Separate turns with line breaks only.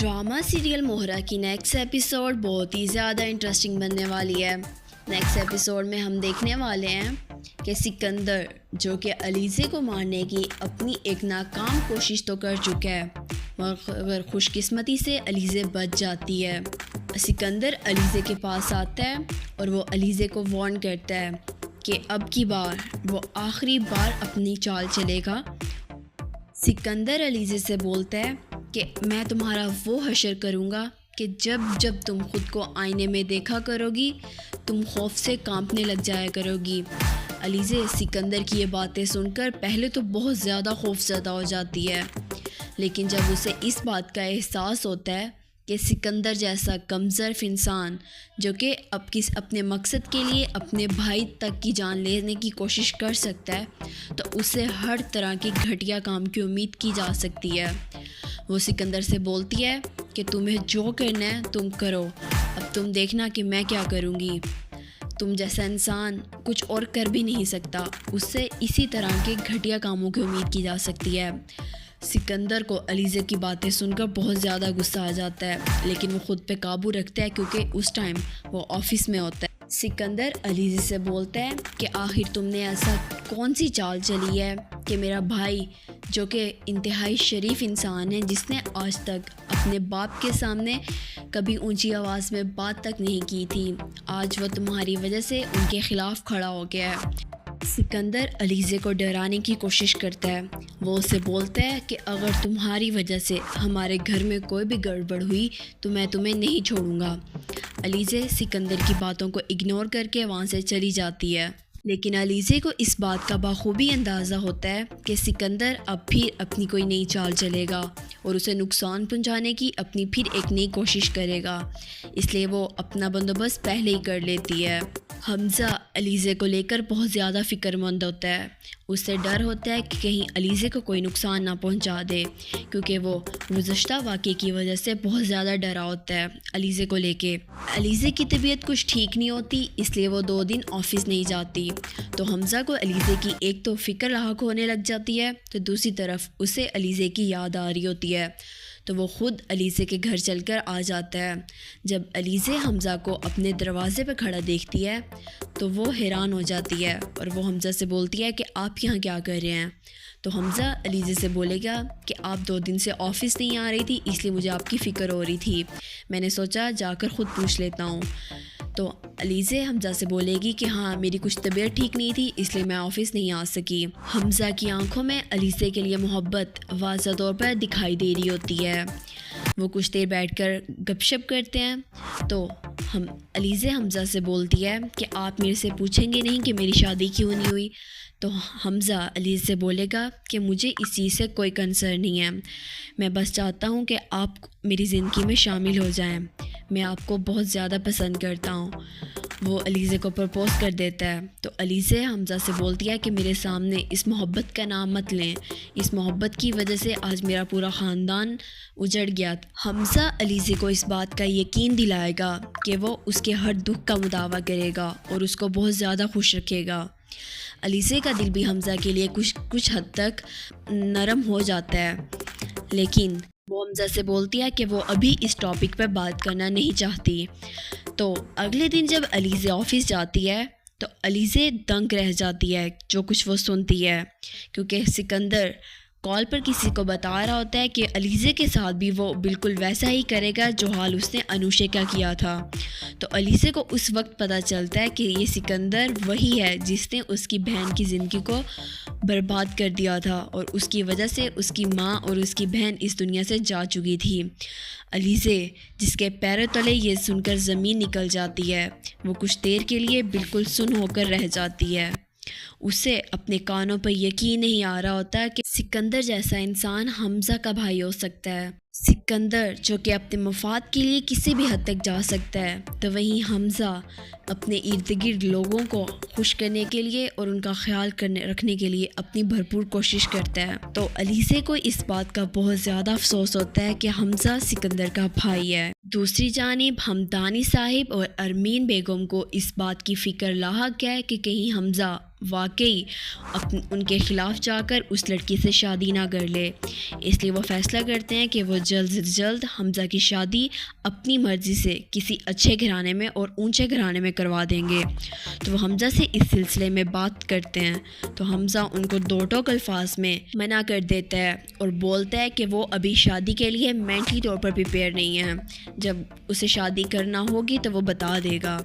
Drama serial मोहरा की next episode बहुत ही ज़्यादा इंटरेस्टिंग बनने वाली है। नेक्स्ट एपिसोड में हम देखने वाले हैं कि सिकंदर जो कि अलीज़े को मारने की अपनी एक नाकाम कोशिश तो कर चुका है, मगर खुशकिस्मती से अलीज़े बच जाती है। सिकंदर अलीज़े के पास आता है और वो अलीज़े को वार्न करता है कि अब की बार वो आखिरी बार अपनी चाल चलेगा। सिकंदर अलीज़े से बोलता है कि मैं तुम्हारा वो हशर करूँगा कि जब जब तुम खुद को आईने में देखा करोगी तुम खौफ से कांपने लग जाया करोगी। अलीज़े सिकंदर की ये बातें सुनकर पहले तो बहुत ज़्यादा खौफज़दा हो जाती है, लेकिन जब उसे इस बात का एहसास होता है कि सिकंदर जैसा कमज़र्फ़ इंसान जो कि अपने मकसद के लिए अपने भाई तक की जान लेने की कोशिश कर सकता है, तो उससे हर तरह की घटिया काम की उम्मीद की जा सकती है। वो सिकंदर से बोलती है कि तुम्हें जो करना है तुम करो, अब तुम देखना कि मैं क्या करूँगी। तुम जैसा इंसान कुछ और कर भी नहीं सकता, उससे इसी तरह के घटिया कामों की उम्मीद की जा सकती है। सिकंदर को अलीज़े की बातें सुनकर बहुत ज़्यादा गुस्सा आ जाता है, लेकिन वो ख़ुद पे काबू रखता है क्योंकि उस टाइम वो ऑफ़िस में होता है। सिकंदर अलीज़े से बोलता है कि आखिर तुमने ऐसा कौन सी चाल चली है कि मेरा भाई जो कि इंतहाई शरीफ इंसान है, जिसने आज तक अपने बाप के सामने कभी ऊंची आवाज़ में बात तक नहीं की थी, आज वो तुम्हारी वजह से उनके ख़िलाफ़ खड़ा हो गया है। सिकंदर अलीज़े को डराने की कोशिश करता है। वो उसे बोलता है कि अगर तुम्हारी वजह से हमारे घर में कोई भी गड़बड़ हुई तो मैं तुम्हें नहीं छोड़ूंगा। अलीज़े सिकंदर की बातों को इग्नोर करके वहाँ से चली जाती है, लेकिन अलीज़े को इस बात का बखूबी अंदाज़ा होता है कि सिकंदर अब फिर अपनी कोई नई चाल चलेगा और उसे नुकसान पहुंचाने की अपनी फिर एक नई कोशिश करेगा, इसलिए वो अपना बंदोबस्त पहले ही कर लेती है। हमज़ा अलीज़े को लेकर बहुत ज़्यादा फ़िक्रमंद होता है। उससे डर होता है कि कहीं अलीज़े को कोई नुकसान ना पहुंचा दे, क्योंकि वो गुज़श्ता वाक़े की वजह से बहुत ज़्यादा डरा होता है अलीज़े को लेके। अलीज़े की तबीयत कुछ ठीक नहीं होती, इसलिए वो 2 दिन ऑफ़िस नहीं जाती। तो हमज़ा को अलीज़े की एक तो फ़िक्र लाहक होने लग जाती है, तो दूसरी तरफ उसे अलीज़े की याद आ रही होती है, तो वो ख़ुद अलीज़े के घर चलकर आ जाता है। जब अलीज़े हमज़ा को अपने दरवाज़े पर खड़ा देखती है तो वो हैरान हो जाती है और वो हमज़ा से बोलती है कि आप यहाँ क्या कर रहे हैं। तो हमज़ा अलीज़े से बोलेगा कि आप 2 दिन से ऑफ़िस नहीं आ रही थी, इसलिए मुझे आपकी फ़िक्र हो रही थी, मैंने सोचा जाकर ख़ुद पूछ लेता हूँ। तो अलीज़े हमज़ा से बोलेगी कि हाँ, मेरी कुछ तबीयत ठीक नहीं थी, इसलिए मैं ऑफ़िस नहीं आ सकी। हमज़ा की आंखों में अलीज़े के लिए मोहब्बत वाज़ह तौर पर दिखाई दे रही होती है। वो कुछ देर बैठकर गपशप करते हैं, तो अलीज़े हमज़ा से बोलती है कि आप मेरे से पूछेंगे नहीं कि मेरी शादी क्यों नहीं हुई। तो हमज़ा अलीज़े से बोलेगा कि मुझे इस चीज़ से कोई कंसर्न नहीं है, मैं बस चाहता हूँ कि आप मेरी ज़िंदगी में शामिल हो जाएं, मैं आपको बहुत ज़्यादा पसंद करता हूँ। वो अलीज़े को प्रपोज़ कर देता है। तो अलीज़े हमज़ा से बोलती है कि मेरे सामने इस मोहब्बत का नाम मत लें, इस मोहब्बत की वजह से आज मेरा पूरा ख़ानदान उजड़ गया। हमज़ा अलीज़े को इस बात का यकीन दिलाएगा कि वो उसके हर दुख का मुदावा करेगा और उसको बहुत ज़्यादा खुश रखेगा। अलीज़े का दिल भी हमज़ा के लिए कुछ हद तक नरम हो जाता है, लेकिन वो हमज़ा से बोलती है कि वो अभी इस टॉपिक पर बात करना नहीं चाहती। तो अगले दिन जब अलीज़े ऑफ़िस जाती है तो अलीज़े दंग रह जाती है जो कुछ वो सुनती है, क्योंकि सिकंदर कॉल पर किसी को बता रहा होता है कि अलीज़े के साथ भी वो बिल्कुल वैसा ही करेगा जो हाल उसने अनुषे का किया था। तो अलीज़े को उस वक्त पता चलता है कि ये सिकंदर वही है जिसने उसकी बहन की ज़िंदगी को बर्बाद कर दिया था और उसकी वजह से उसकी माँ और उसकी बहन इस दुनिया से जा चुकी थी। अलीज़े जिसके पैरों तले ये सुनकर ज़मीन निकल जाती है, वो कुछ देर के लिए बिल्कुल सुन्न होकर रह जाती है। उसे अपने कानों पर यकीन नहीं आ रहा होता कि सिकंदर जैसा इंसान हमज़ा का भाई हो सकता है। सिकंदर जो कि अपने मफाद के लिए किसी भी हद तक जा सकता है, तो वहीं हमज़ा अपने इर्द गिर्द लोगों को खुश करने के लिए और उनका ख्याल रखने के लिए अपनी भरपूर कोशिश करता है। तो अलीज़े को इस बात का बहुत ज़्यादा अफसोस होता है कि हमज़ा सिकंदर का भाई है। दूसरी जानिब हमदानी साहिब और अरमीन बेगम को इस बात की फ़िक्र लाहक है कि कहीं हमज़ा واقعی ان کے خلاف جا کر اس لڑکی سے شادی نہ کر لے، اس لیے وہ فیصلہ کرتے ہیں کہ وہ جلد سے جلد حمزہ کی شادی اپنی مرضی سے کسی اچھے گھرانے میں اور اونچے گھرانے میں کروا دیں گے۔ تو وہ حمزہ سے اس سلسلے میں بات کرتے ہیں، تو حمزہ ان کو دو ٹوک الفاظ میں منع کر دیتا ہے اور بولتا ہے کہ وہ ابھی شادی کے لیے مینٹلی طور پر پریپیئر نہیں ہے، جب اسے شادی کرنا ہوگی تو وہ بتا دے گا۔